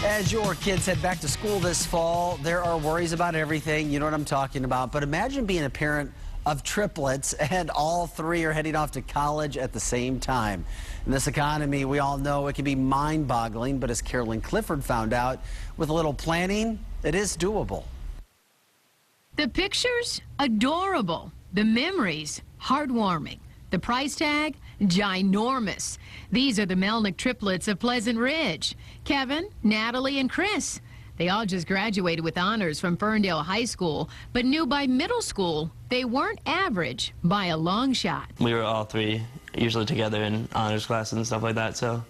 As your kids head back to school this fall, there are worries about everything. You know what I'm talking about. But imagine being a parent of triplets and all three are heading off to college at the same time. In this economy, we all know it can be mind-boggling, but as Carolyn Clifford found out, with a little planning, it is doable. The pictures, adorable. The memories, heartwarming. The price tag, ginormous. These are the Melnick triplets of Pleasant Ridge. Kevin, Natalie, and Chris. They all just graduated with honors from Ferndale High School, but knew by middle school they weren't average by a long shot. We were all three usually together in honors classes and stuff like that, so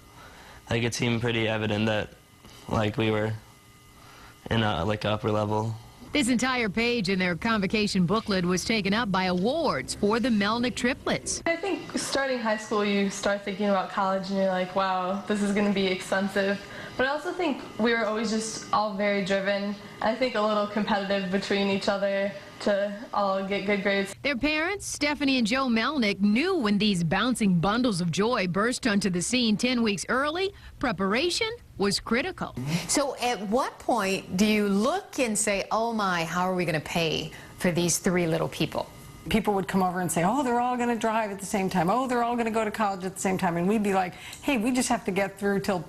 it seemed pretty evident that we were in a upper level. This entire page in their convocation booklet was taken up by awards for the Melnick triplets. I think starting high school, you start thinking about college and you're like, wow, this is going to be expensive. But I also think we were always just all very driven. I think a little competitive between each other to all get good grades. Their parents, Stephanie and Joe Melnick, knew when these bouncing bundles of joy burst onto the scene 10 weeks early, preparation was critical. So at what point do you look and say, oh my, how are we going to pay for these three little people? People would come over and say, oh, they're all going to drive at the same time. Oh, they're all going to go to college at the same time. And we'd be like, hey, we just have to get through till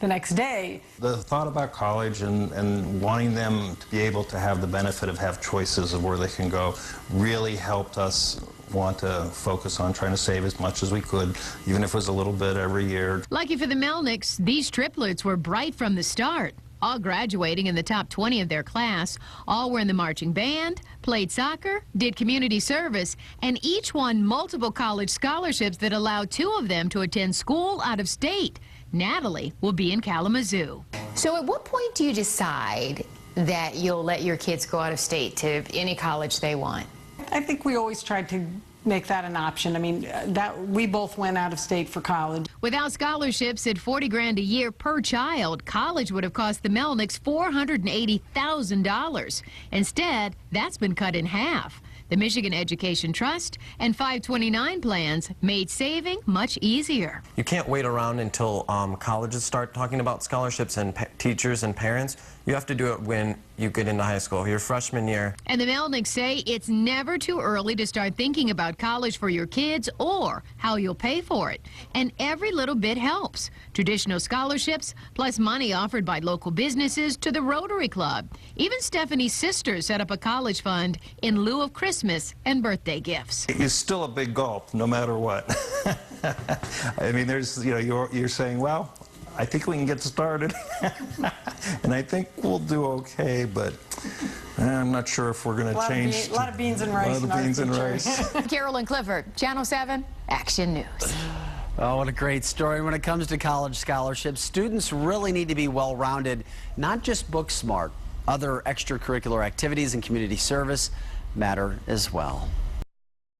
the next day. The thought about college and wanting them to be able to have the benefit of have choices of where they can go really helped us want to focus on trying to save as much as we could, even if it was a little bit every year. Lucky for the Melnicks, these triplets were bright from the start. All graduating in the top 20 of their class, all were in the marching band, played soccer, did community service, and each won multiple college scholarships that allowed two of them to attend school out of state. Natalie will be in Kalamazoo. So at what point do you decide that you'll let your kids go out of state to any college they want? I think we always tried to make that an option. I mean, we both went out of state for college. Without scholarships at $40 grand a year per child, college would have cost the Melnicks $480,000. Instead, that's been cut in half. The Michigan Education Trust and 529 plans made saving much easier. You can't wait around until colleges start talking about scholarships and teachers and parents. You have to do it when you get into high school, your freshman year. And the Melnicks say it's never too early to start thinking about college for your kids or how you'll pay for it. And every little bit helps. Traditional scholarships, plus money offered by local businesses to the Rotary Club. Even Stephanie's sister set up a college fund in lieu of Christmas and birthday gifts. It's still a big gulp, no matter what. I mean, there's, you're saying, well, I think we can get started, and I think we'll do okay, but I'm not sure if we're going to change. A lot of beans and rice. A lot of beans and rice. Carolyn Clifford, Channel 7, Action News. Oh, what a great story. When it comes to college scholarships, students really need to be well-rounded, not just book smart. Other extracurricular activities and community service matter as well.